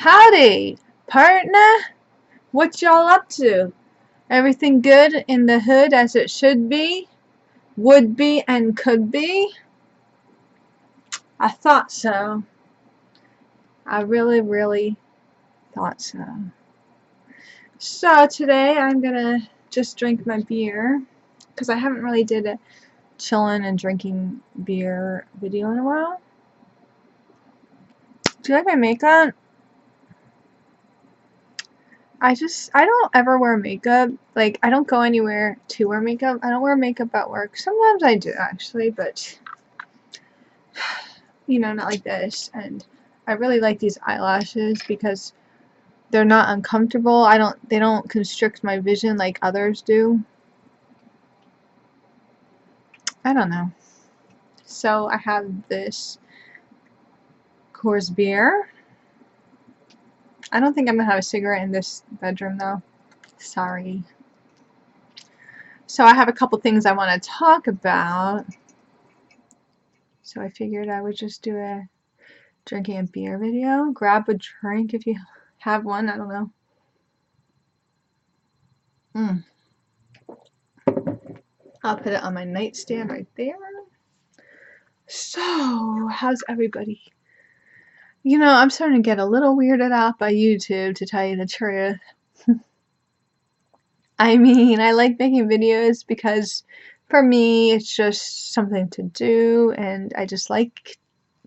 Howdy, partner. What y'all up to? Everything good in the hood as it should be, would be, and could be? I thought so. I really thought so. So today I'm gonna just drink my beer because I haven't really did a chilling and drinking beer video in a while. Do you like my makeup? I don't ever wear makeup. Like, I don't go anywhere to wear makeup. I don't wear makeup at work. Sometimes I do, actually, but, you know, not like this. And I really like these eyelashes because they're not uncomfortable. They don't constrict my vision like others do. I don't know. So, I have this Coors beer. I don't think I'm gonna have a cigarette in this bedroom, though. Sorry. So I have a couple things I want to talk about. So I figured I would just do a drinking a beer video. Grab a drink if you have one. I don't know. I'll put it on my nightstand right there. So, how's everybody? You know, I'm starting to get a little weirded out by YouTube, to tell you the truth. I mean, I like making videos because for me, it's just something to do, and I just like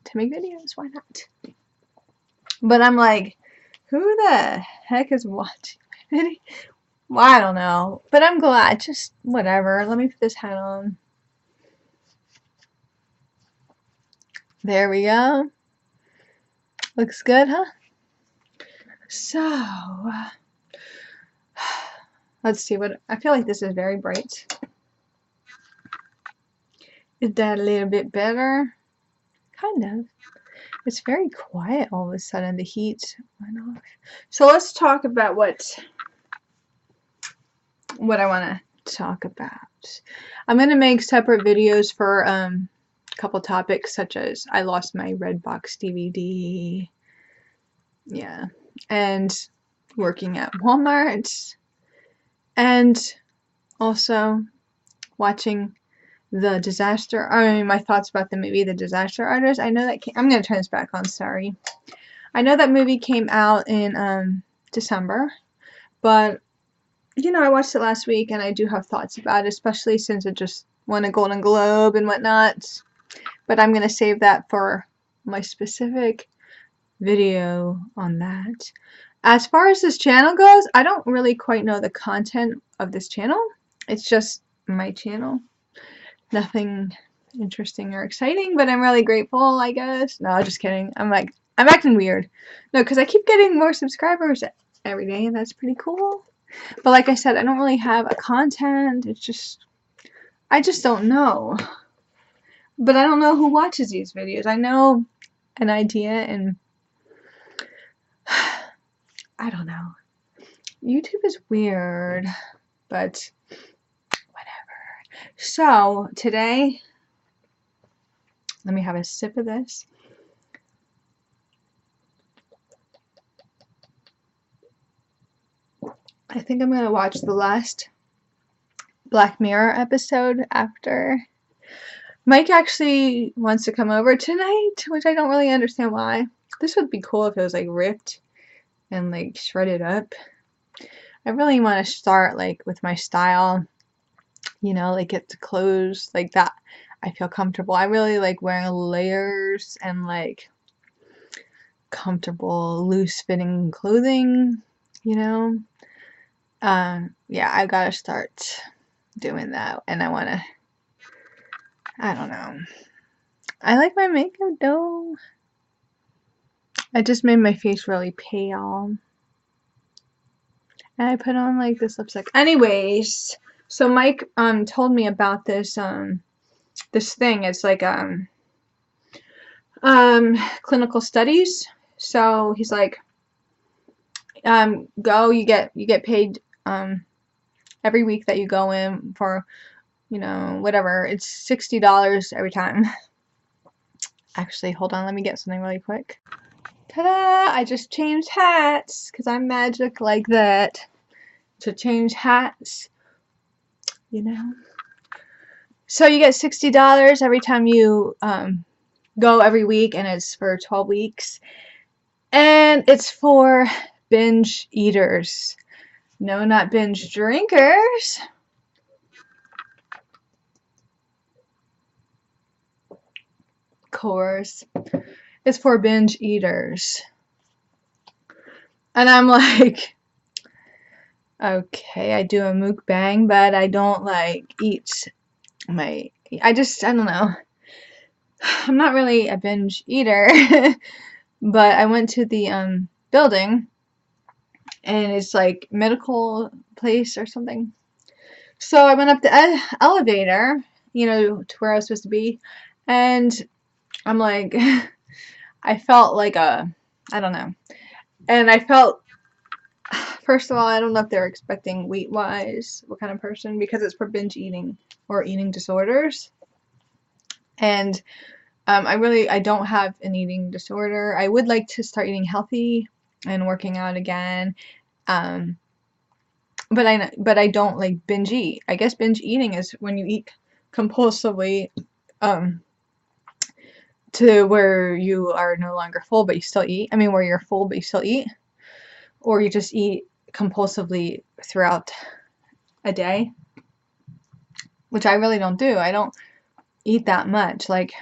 to make videos. Why not? But I'm like, who the heck is watching my video? Well, I don't know. But I'm glad. Just whatever. Let me put this hat on. There we go. Looks good, huh? So, let's see what. I feel like this is very bright. Is that a little bit better? Kind of. It's very quiet all of a sudden. The heat went off. So let's talk about what I want to talk about. I'm going to make separate videos for a couple topics, such as I lost my Redbox DVD. Yeah. And working at Walmart. And also watching the disaster. My thoughts about the movie The Disaster Artist. I know that I'm going to turn this back on, sorry. I know that movie came out in December, but you know, I watched it last week and I do have thoughts about it, especially since it just won a Golden Globe and whatnot. But I'm going to save that for my specific video on that. As far as this channel goes, I don't really quite know the content of this channel. It's just my channel. Nothing interesting or exciting, but I'm really grateful, I guess. No, just kidding. I'm acting weird. No, because I keep getting more subscribers every day, and that's pretty cool. But like I said, I don't really have a content. It's just, I just don't know. But I don't know who watches these videos. I know an idea, and I don't know. YouTube is weird, but whatever. So, today, let me have a sip of this. I think I'm going to watch the last Black Mirror episode after. Mike actually wants to come over tonight, which I don't really understand why. This would be cool if it was like ripped and like shredded up. I really want to start like with my style, you know, like get the clothes like that. I feel comfortable. I really like wearing layers and like comfortable, loose fitting clothing, you know. Yeah, I gotta start doing that, and I wanna, I don't know. I like my makeup though. I just made my face really pale. And I put on like this lipstick. Anyways, so Mike told me about this this thing. It's like clinical studies. So he's like, go, you get paid every week that you go in for, you know, whatever. It's $60 every time. Actually, hold on, let me get something really quick. Ta-da! I just changed hats because I'm magic like that. To change hats, you know. So you get $60 every time you go every week, and it's for 12 weeks. And it's for binge eaters. No, not binge drinkers. Of course. It's for binge eaters. And I'm like, okay, I do a mukbang, but I don't like eat my, I don't know. I'm not really a binge eater, but I went to the building, and it's like medical place or something. So I went up the elevator, you know, to where I was supposed to be, and I'm like, I felt like I don't know. And I felt, first of all, I don't know if they're expecting weight-wise, what kind of person, because it's for binge eating or eating disorders. And I don't have an eating disorder. I would like to start eating healthy and working out again. But I don't like binge eat. I guess binge eating is when you eat compulsively, to where you are no longer full but you still eat. I mean, where you're full but you still eat, or you just eat compulsively throughout a day, which I really don't do. I don't eat that much. Like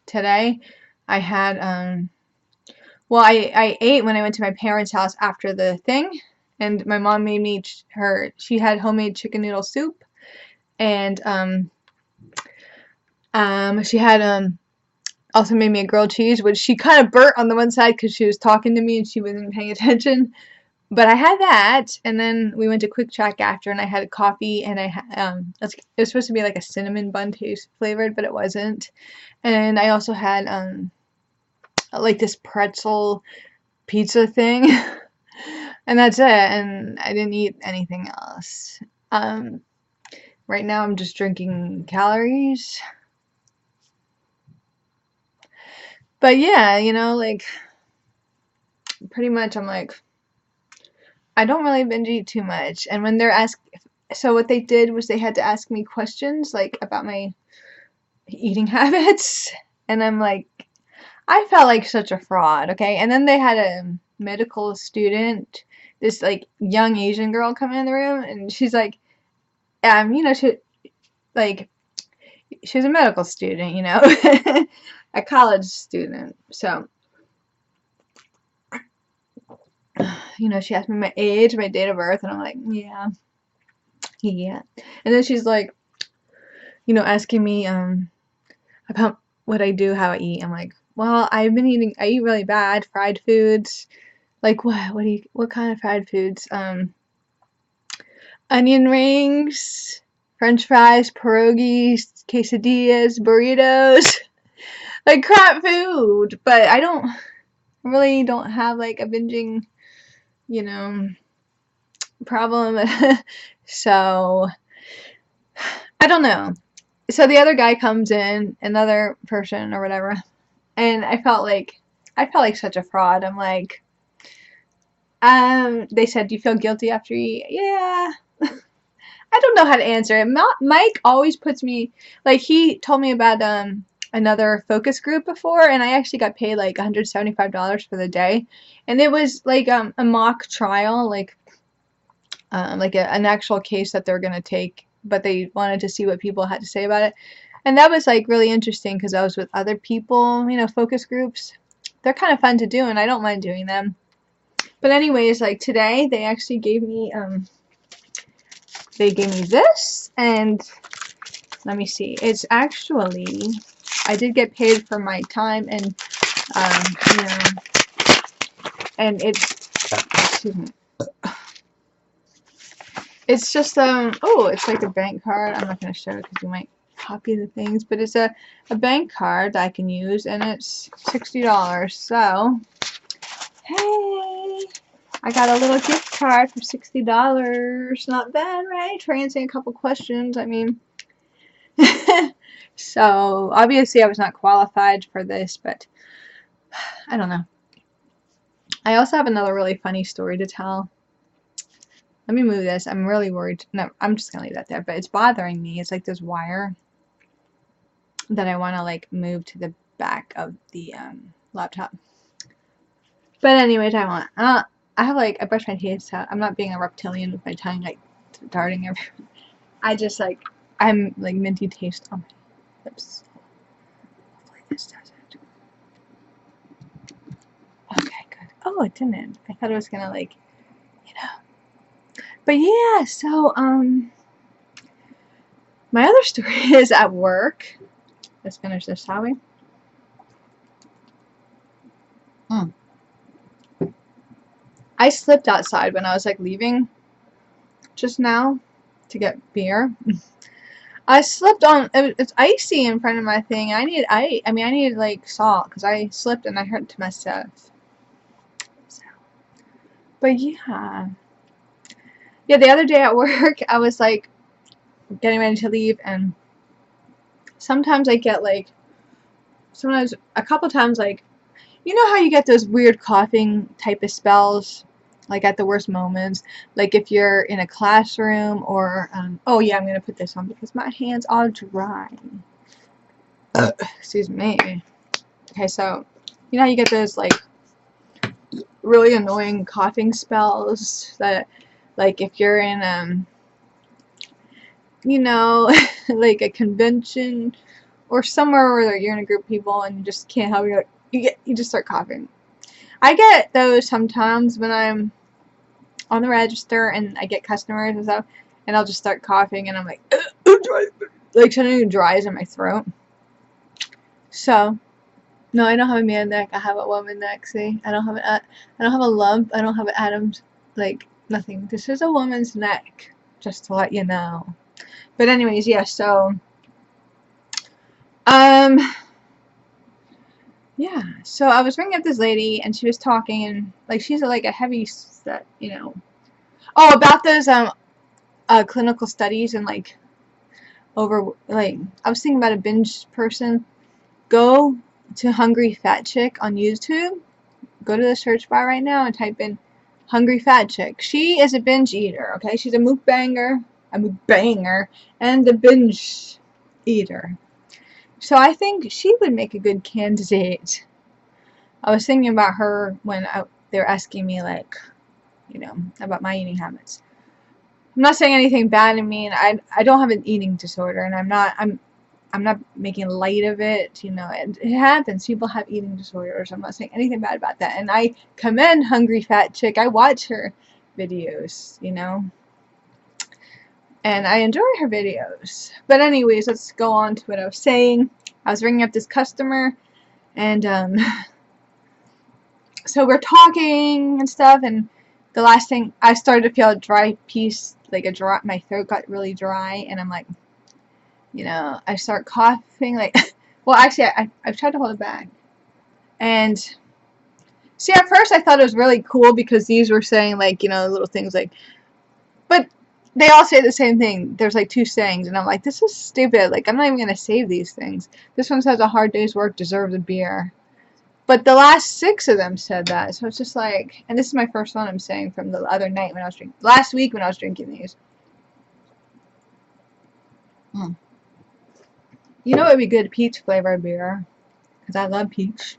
today, I had well, I ate when I went to my parents' house after the thing, and my mom made me she had homemade chicken noodle soup, and she had also made me a grilled cheese, which she kind of burnt on the one side because she was talking to me and she wasn't paying attention. But I had that, and then we went to Quick Check after, and I had a coffee, and I had it was supposed to be like a cinnamon bun taste flavored, but it wasn't. And I also had like this pretzel pizza thing, and that's it. And I didn't eat anything else. Right now I'm just drinking calories. But yeah, you know, like pretty much I'm like, I don't really binge eat too much. And when they're so what they did was they had to ask me questions like about my eating habits, and I'm like, I felt like such a fraud, okay? And then they had a medical student, this like young Asian girl come in the room, and she's like, you know, she's a medical student, you know, a college student. So, you know, she asked me my age, my date of birth, and I'm like, yeah. And then she's like, you know, asking me about what I do, how I eat. I'm like, well, I eat really bad fried foods. Like what? What kind of fried foods? Onion rings, French fries, pierogies, quesadillas, burritos. Like crap food. But I really don't have like a binging, you know, problem. So I don't know. So the other guy comes in, another person or whatever, and I felt like such a fraud. I'm like, they said, do you feel guilty after you eat? Yeah. I don't know how to answer it. Mike always puts me, like, he told me about another focus group before, and I actually got paid like $175 for the day, and it was like a mock trial, like an actual case that they're gonna take, but they wanted to see what people had to say about it, and that was like really interesting because I was with other people, you know, focus groups. They're kind of fun to do, and I don't mind doing them. But anyways, like today, they actually gave me this, and let me see. It's actually, I did get paid for my time, and you know, and excuse me. It's just oh, it's like a bank card. I'm not gonna show it because you might copy the things, but it's a bank card that I can use, and it's $60. So hey, I got a little gift card for $60. Not bad, right? For answering a couple questions. I mean, so obviously I was not qualified for this, but I don't know. I also have another really funny story to tell. Let me move this. I'm really worried. No, I'm just gonna leave that there. But it's bothering me. It's like this wire that I want to like move to the back of the laptop. But anyways, I want. I have like I brush my teeth, so I'm not being a reptilian with my tongue like darting everywhere. I just like I'm like minty taste on my lips. Hopefully this does it. Okay, good. Oh, it didn't. I thought it was gonna like, you know. But yeah, so my other story is at work. Let's finish this, shall we? I slipped outside when I was like leaving just now to get beer. I slipped on. It's icy in front of my thing. I needed like salt because I slipped and I hurt to myself. So, but yeah, the other day at work, I was like getting ready to leave, and sometimes I get like, sometimes a couple times like, you know how you get those weird coughing type of spells, like at the worst moments, like if you're in a classroom or oh yeah, I'm gonna put this on because my hands are dry. Excuse me. Okay, so you know how you get those like really annoying coughing spells that, like if you're in you know, like a convention or somewhere where you're in a group of people and you just can't help it, you just start coughing. I get those sometimes when I'm on the register and I get customers and stuff, and I'll just start coughing and I'm like, like something dries in my throat. So no, I don't have a man neck. I have a woman neck. See, I don't have I don't have a lump. I don't have an Adam's, like nothing. This is a woman's neck, just to let you know. But anyways, yeah. So, yeah. So I was ringing up this lady, and she was talking, and like she's like a heavy set, you know. Oh, about those clinical studies and like over like I was thinking about a binge person. Go to Hungry Fat Chick on YouTube. Go to the search bar right now and type in Hungry Fat Chick. She is a binge eater, okay? She's a mukbanger, and a binge eater. So I think she would make a good candidate. I was thinking about her when they were asking me, like, you know, about my eating habits. I'm not saying anything bad. I mean, I don't have an eating disorder, and I'm not making light of it. You know, it happens. People have eating disorders. I'm not saying anything bad about that. And I commend Hungry Fat Chick. I watch her videos, you know, and I enjoy her videos. But anyways, let's go on to what I was saying. I was ringing up this customer, and so we're talking and stuff, and the last thing, I started to feel a dry piece, like my throat got really dry, and I'm like, you know, I start coughing, like, well, actually, I've tried to hold it back, and see, at first I thought it was really cool because these were saying, like, you know, little things like, but they all say the same thing. There's like 2 sayings, and I'm like, this is stupid. Like, I'm not even gonna save these things. This one says a hard day's work deserves a beer. But the last 6 of them said that, so it's just like, and this is my first one I'm saying from the other night when I was drinking, last week when I was drinking these. You know what would be good? Peach flavored beer, because I love peach.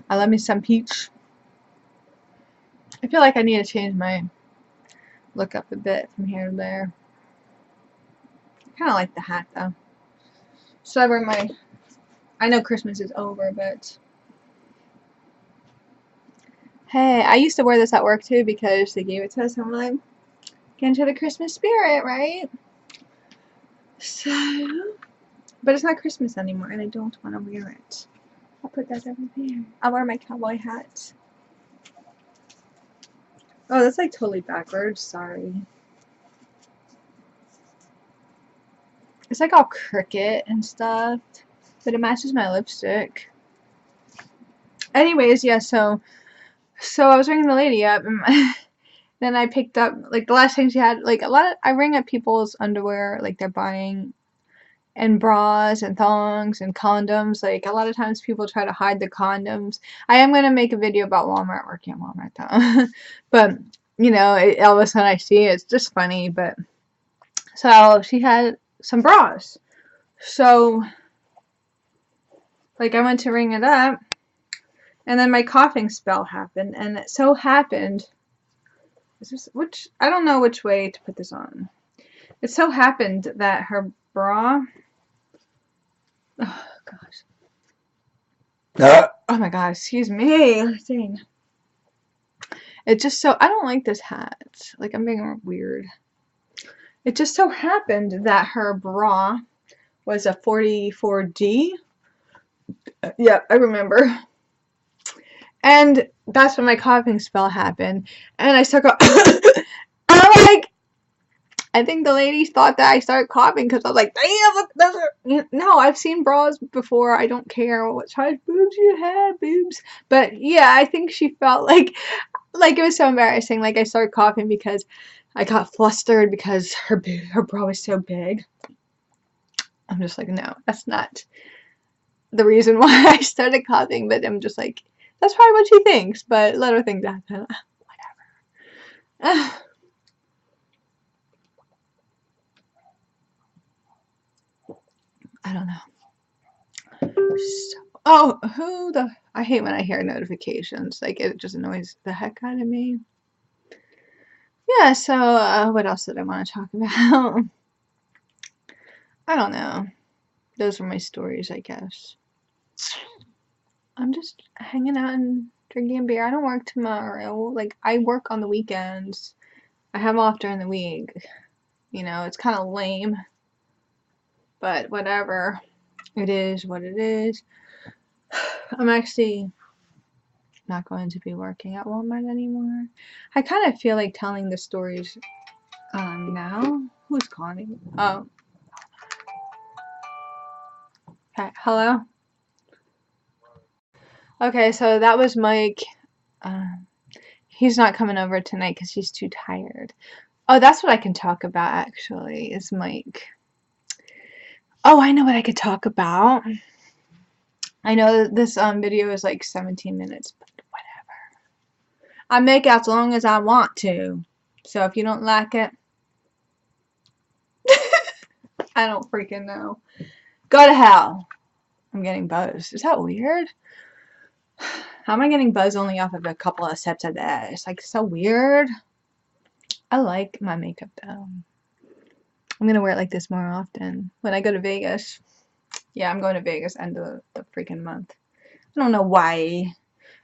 I love me some peach. I feel like I need to change my look up a bit from here to there. I kind of like the hat though. So I wear my, I know Christmas is over, but hey, I used to wear this at work too because they gave it to us. I'm like, get into the Christmas spirit, right? So, but it's not Christmas anymore, and I don't want to wear it. I'll put that over there. I'll wear my cowboy hat. Oh, that's like totally backwards. Sorry. It's like all crooked and stuff, but it matches my lipstick. Anyways, yeah, so I was ringing the lady up, and then I picked up, like, the last thing she had, like, I ring up people's underwear, like, they're buying, and bras and thongs and condoms. Like, a lot of times people try to hide the condoms. I am going to make a video about Walmart, working at Walmart though. But, you know, all of a sudden I see it, it's just funny. But, so she had some bras. So, like, I went to ring it up, and then my coughing spell happened, and it so happened, I don't know which way to put this on. It so happened that her bra, oh gosh. Oh my god, excuse me. Dang. It just so, I don't like this hat. Like, I'm being weird. It just so happened that her bra was a 44D. Yeah, I remember. And that's when my coughing spell happened. And I started I'm like, I think the ladies thought that I started coughing because I was like, damn, look, those are... No, I've seen bras before. I don't care what size boobs you have, boobs. But yeah, I think she felt like it was so embarrassing. Like, I started coughing because I got flustered because her bra was so big. I'm just like, no, that's not the reason why I started coughing. But I'm just like, that's probably what she thinks. But let her think that. Whatever. I don't know. So, I hate when I hear notifications. Like, it just annoys the heck out of me. Yeah, so, what else did I want to talk about? I don't know. Those were my stories, I guess. I'm just hanging out and drinking beer. I don't work tomorrow. Like, I work on the weekends. I have off during the week. You know, it's kind of lame. But whatever. It is what it is. I'm actually not going to be working at Walmart anymore. I kind of feel like telling the stories now. Who's calling? Oh. Okay, hello? Okay, so that was Mike. He's not coming over tonight because he's too tired. Oh, that's what I can talk about, actually, is Mike. Oh, I know what I could talk about. I know this video is like 17 minutes, but whatever. I make as long as I want to. So if you don't like it, I don't freaking know. Go to hell. I'm getting buzzed. Is that weird? How am I getting buzzed only off of a couple of steps a day? It's like so weird. I like my makeup though. I'm gonna wear it like this more often when I go to Vegas. Yeah, I'm going to Vegas end of the freaking month. I don't know why.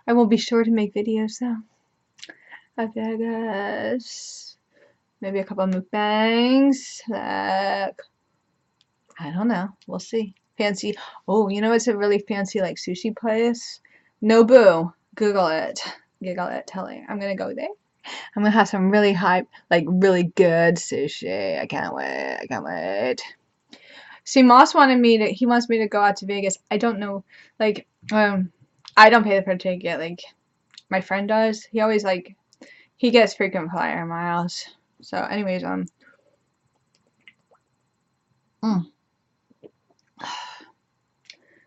I will be sure to make videos though. At Vegas. Maybe a couple of mukbangs. Like, I don't know. We'll see. Fancy. Oh, you know it's a really fancy like sushi place? Nobu. Google it. Giggle it. Tell it. I'm gonna go there. I'm gonna have some really hype, like really good sushi. I can't wait. I can't wait. See, Moss wanted me to, he wants me to go out to Vegas. I don't know, like, I don't pay for the ticket, like, my friend does. He always, like, he gets freaking flyer miles. So, anyways,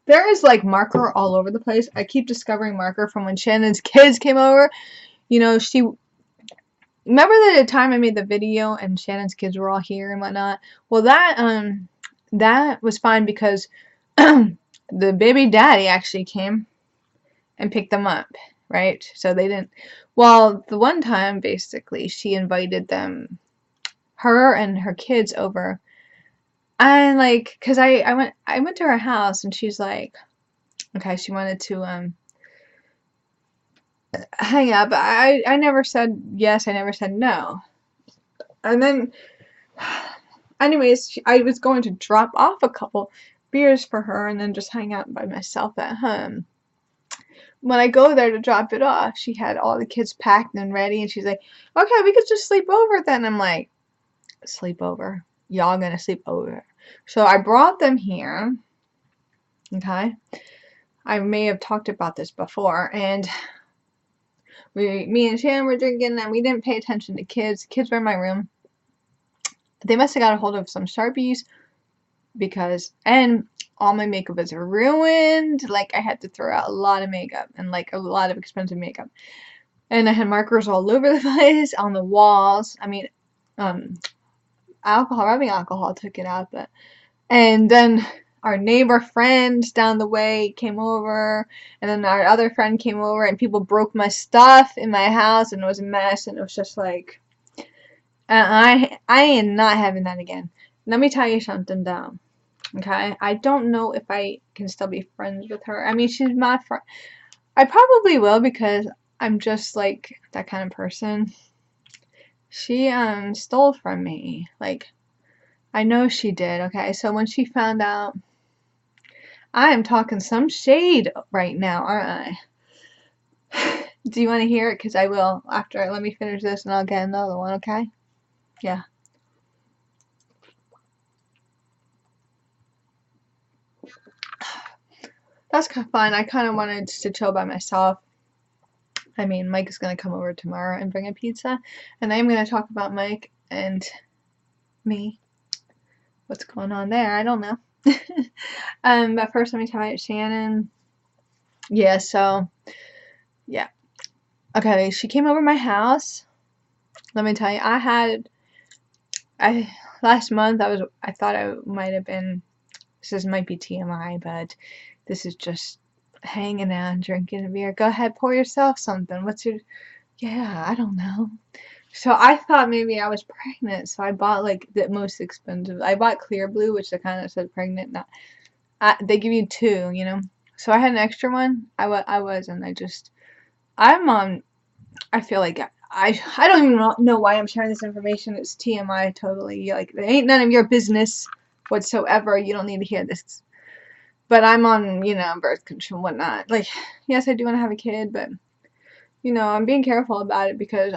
there is, like, marker all over the place. I keep discovering marker from when Shannon's kids came over. You know, remember the time I made the video and Shannon's kids were all here and whatnot? Well, that was fine because the baby daddy actually came and picked them up, right? So they didn't. Well, the one time, basically, she invited her and her kids over, and like, cause I went to her house and she's like, okay, she wanted to hang out, but I never said yes, I never said no, and then. Anyways, I was going to drop off a couple beers for her and then just hang out by myself at home. When I go there to drop it off, she had all the kids packed and ready, and she's like, okay, we could just sleep over then. I'm like, sleep over? Y'all gonna sleep over? So I brought them here, okay? I may have talked about this before, and me and Shannon were drinking, and we didn't pay attention to kids. Kids were in my room. They must have got a hold of some Sharpies because, and all my makeup is ruined. Like, I had to throw out a lot of makeup and like a lot of expensive makeup. And I had markers all over the place on the walls. I mean, rubbing alcohol took it out, but, and then our neighbor friend down the way came over, and then our other friend came over, and people broke my stuff in my house, and it was a mess, and it was just like, I am not having that again. Let me tell you something though. Okay, I don't know if I can still be friends with her. I mean, she's my friend. I probably will, because I'm just like that kind of person. She stole from me. Like, I know she did. Okay, so when she found out, I am talking some shade right now, aren't I? Do you want to hear it? Because I will after. Let me finish this and I'll get another one, okay? Yeah. That's kind of fun. I kind of wanted to chill by myself. I mean, Mike is going to come over tomorrow and bring a pizza. And I'm going to talk about Mike and me. What's going on there? I don't know. But first, let me tell you, Shannon. Yeah, so, yeah. Okay, she came over my house. Let me tell you, last month, I thought I might have been, this might be TMI, but this is just hanging out, drinking a beer. Go ahead, pour yourself something. Yeah, I don't know. So I thought maybe I was pregnant, so I bought like the most expensive. I bought Clear Blue, which they kind of said pregnant. Not, they give you two, you know. So I had an extra one. I wasn't. I'm on. I feel like I don't even know why I'm sharing this information. It's TMI totally. Like, it ain't none of your business whatsoever. You don't need to hear this. But I'm on, birth control and whatnot. Like, yes, I do want to have a kid, but, I'm being careful about it because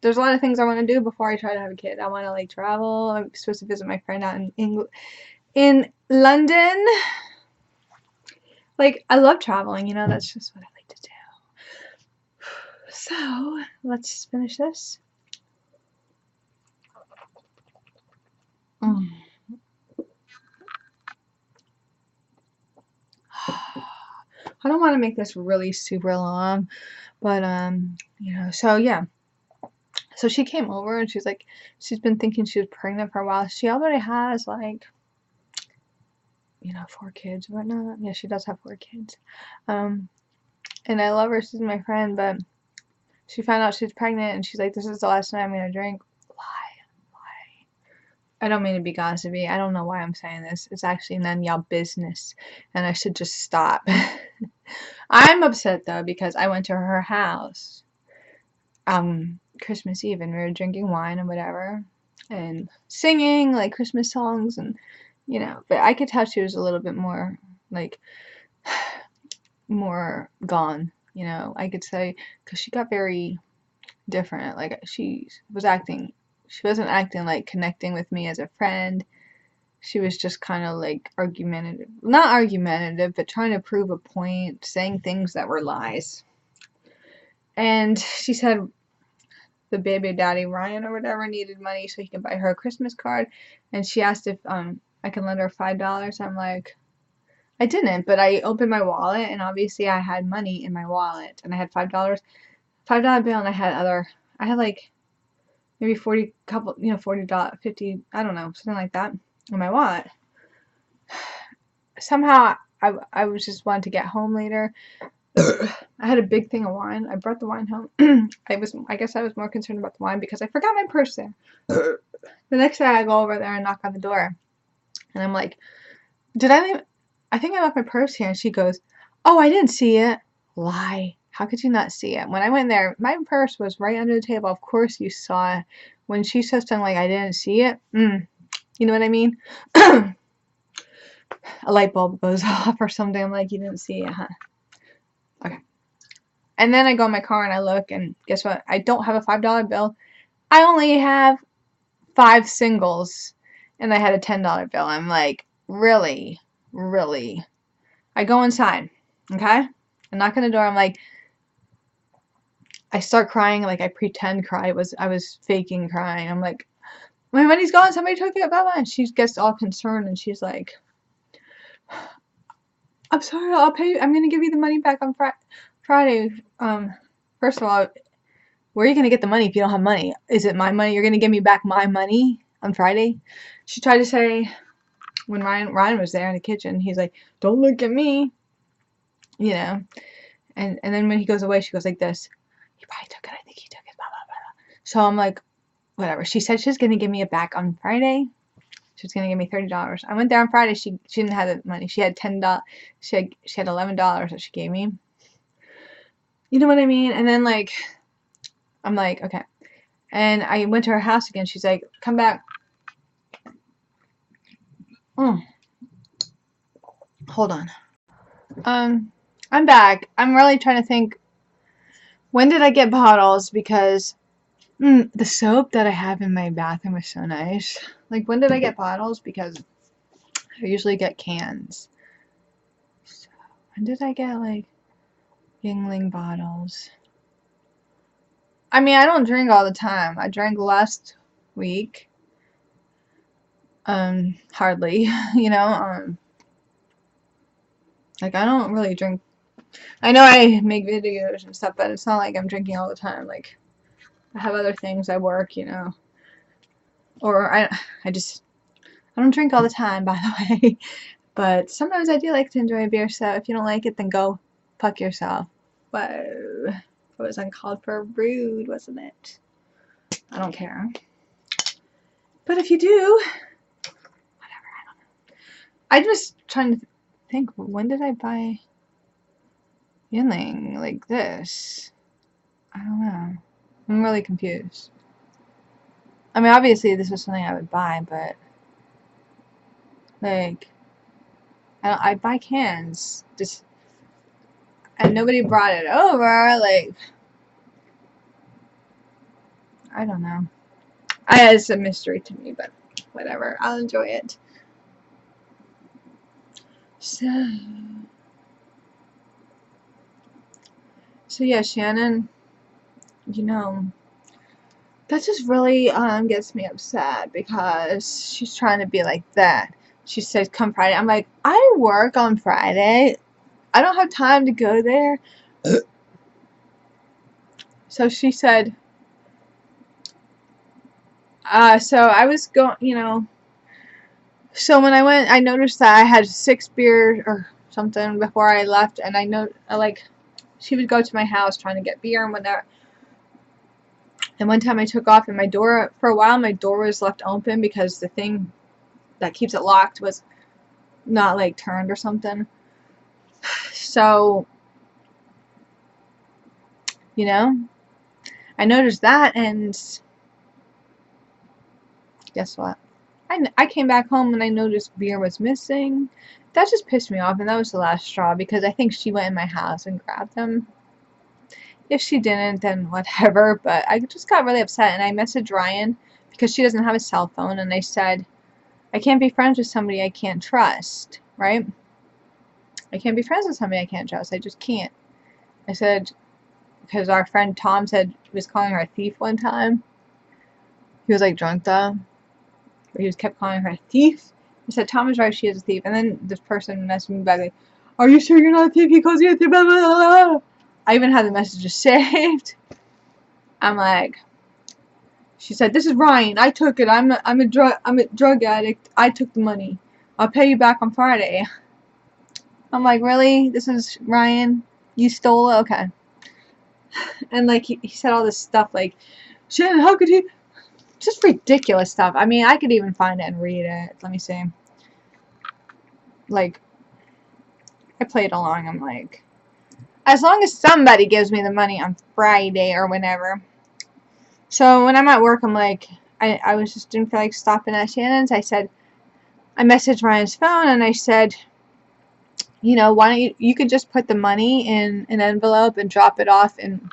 there's a lot of things I want to do before I try to have a kid. I want to, like, travel. I'm supposed to visit my friend out in London. Like, I love traveling, that's just what I like to do. So, let's finish this. I don't want to make this really super long, but, so yeah. So she came over and she's like, she's been thinking she was pregnant for a while. She already has, like, 4 kids or whatnot. Yeah, she does have 4 kids. And I love her. She's my friend, but she found out she's pregnant and she's like, this is the last time I'm going to drink. Why? I don't mean to be gossipy. I don't know why I'm saying this. It's actually none of y'all business. And I should just stop. I'm upset, though, because I went to her house Christmas Eve, and we were drinking wine and whatever, and singing, like, Christmas songs, and, but I could tell she was a little bit more, like, more gone, I could say, because she got very different. Like, she wasn't acting like connecting with me as a friend. She was just kind of like not argumentative, but trying to prove a point, saying things that were lies. And she said the baby daddy, Ryan or whatever, needed money so he can buy her a Christmas card. And she asked if I can lend her $5. I'm like, I didn't, but I opened my wallet, and obviously I had money in my wallet, and I had $5 bill, and I had like maybe 40, $40, 50, I don't know, something like that in my wallet. Somehow I was just wanting to get home later. I had a big thing of wine. I brought the wine home. I guess I was more concerned about the wine because I forgot my purse there. The next day I go over there and knock on the door, and I'm like, I think I left my purse here. And she goes, oh, I didn't see it. Lie. How could you not see it? When I went there, my purse was right under the table. Of course you saw it. When she says something like, I didn't see it, you know what I mean? A light bulb goes off or something. I'm like, you didn't see it, huh? Okay. And then I go in my car and I look, and guess what? I don't have a $5 bill. I only have 5 singles, and I had a $10 bill. I'm like, really? Really? I go inside, okay? I knock on the door. I'm like, I start crying, like I pretend cry. I was faking crying. I'm like, my money's gone, somebody took it, blah, blah. And she gets all concerned and she's like, I'm sorry, I'll pay you. I'm going to give you the money back on Friday. First of all, where are you going to get the money if you don't have money? Is it my money? You're going to give me back my money on Friday? She tried to say, when Ryan was there in the kitchen, he's like, don't look at me. You know. And then when he goes away, she goes like this. He probably took it. I think he took it. Blah, blah, blah, blah. So I'm like, whatever. She said she's going to give me it back on Friday. She's gonna give me $30. I went there on Friday. She didn't have the money. She had $10. She had $11 that she gave me. You know what I mean? And then like, I'm like, okay. And I went to her house again. She's like, come back. Hold on. I'm back. I'm really trying to think. When did I get bottles? Because the soap that I have in my bathroom is so nice. Like, when did I get bottles? Because I usually get cans. So, when did I get, like, Yingling bottles? I mean, I don't drink all the time. I drank last week. Hardly, you know. Like, I don't really drink. I know I make videos and stuff, but it's not like I'm drinking all the time. Like, I have other things. I work, you know. Or I don't drink all the time, by the way. But sometimes I do like to enjoy a beer, so if you don't like it, then go fuck yourself. Whoa. It was uncalled for, rude, wasn't it? I don't care. But if you do, whatever, I don't know. I'm just trying to think, when did I buy Yingling like this? I don't know. I'm really confused. I mean, obviously this was something I would buy, but like, I buy cans, just, and nobody brought it over, like, I don't know. It's a mystery to me, but whatever, I'll enjoy it. So yeah, Shannon, you know, that just really gets me upset because she's trying to be like that. She says, come Friday. I'm like, I work on Friday. I don't have time to go there. So she said, so I was going, you know, so when I went, I noticed that I had 6 beers or something before I left, and I know, like, she would go to my house trying to get beer and whatever. And one time I took off, and my door, for a while, my door was left open because the thing that keeps it locked was not, like, turned or something. So, you know, I noticed that, and guess what? I came back home and I noticed beer was missing. That just pissed me off, and that was the last straw because I think she went in my house and grabbed them. If she didn't, then whatever, but I just got really upset, and I messaged Ryan because she doesn't have a cell phone, and I said, I can't be friends with somebody I can't trust, right? I can't be friends with somebody I can't trust. I just can't. I said, because our friend Tom said he was calling her a thief one time. He was like drunk though. But he kept calling her a thief. I said, Tom is right, she is a thief. And then this person messaged me back like, are you sure you're not a thief? He calls you a thief. Blah, blah, blah. I even had the messages saved. I'm like, she said, this is Ryan. I took it. I'm a drug addict. I took the money. I'll pay you back on Friday. I'm like, really? This is Ryan? You stole it? Okay. And like he said all this stuff like, Shannon, how could you? Just ridiculous stuff. I mean, I could even find it and read it. Let me see. Like, I played along. I'm like, as long as somebody gives me the money on Friday or whenever. So when I'm at work, I'm like, I was just didn't feel like stopping at Shannon's. I said, I messaged Ryan's phone and I said, you know, why don't you could just put the money in an envelope and drop it off in,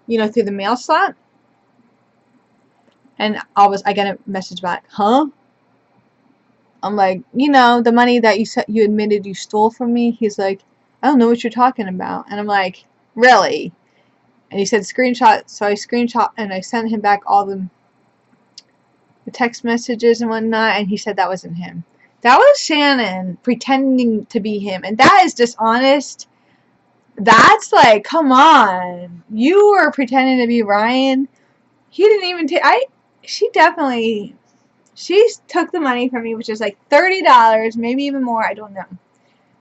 you know, through the mail slot. And I get a message back, huh? I'm like, you know, the money that you said you admitted you stole from me. He's like, I don't know what you're talking about. And I'm like, really? And he said screenshot. So I screenshot and I sent him back all the the text messages and whatnot, and he said that wasn't him. That was Shannon pretending to be him, and that is dishonest. That's like, come on. You were pretending to be Ryan. He didn't even take, she took the money from me, which is like $30, maybe even more, I don't know.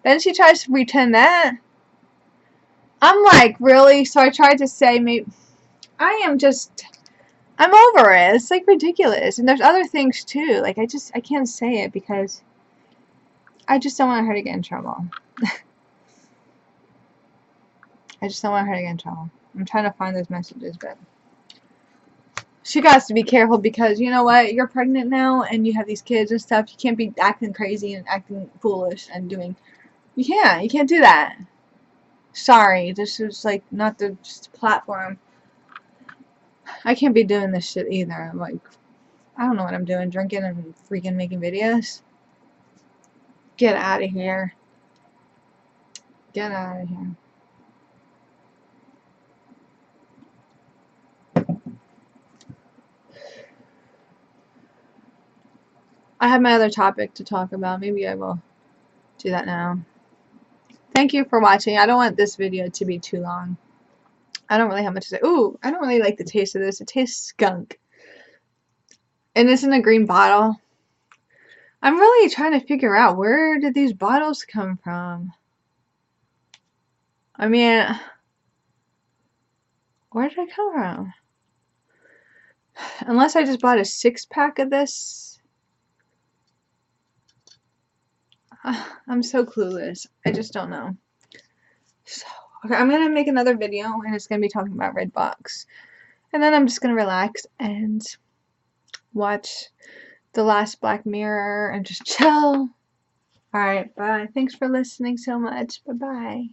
Then she tries to pretend that. I'm like, really? So I tried to say, maybe, I'm over it. It's like ridiculous. And there's other things too. Like, I can't say it because I just don't want her to get in trouble. I just don't want her to get in trouble. I'm trying to find those messages, but she got to be careful because, you know what, you're pregnant now and you have these kids and stuff. You can't be acting crazy and acting foolish and doing, you can't do that. Sorry, this is like not the platform. I can't be doing this shit either. I'm like, I don't know what I'm doing, drinking and freaking making videos. Get out of here. Get out of here. I have my other topic to talk about. Maybe I will do that now. Thank you for watching. I don't want this video to be too long. I don't really have much to say. Ooh, I don't really like the taste of this. It tastes skunk. And it's in a green bottle. I'm really trying to figure out, where did these bottles come from? I mean, where did it come from? Unless I just bought a 6-pack of this. I'm so clueless. I just don't know. So, okay, I'm going to make another video, and it's going to be talking about Redbox. And then I'm just going to relax and watch the last Black Mirror and just chill. Alright, bye. Thanks for listening so much. Bye-bye.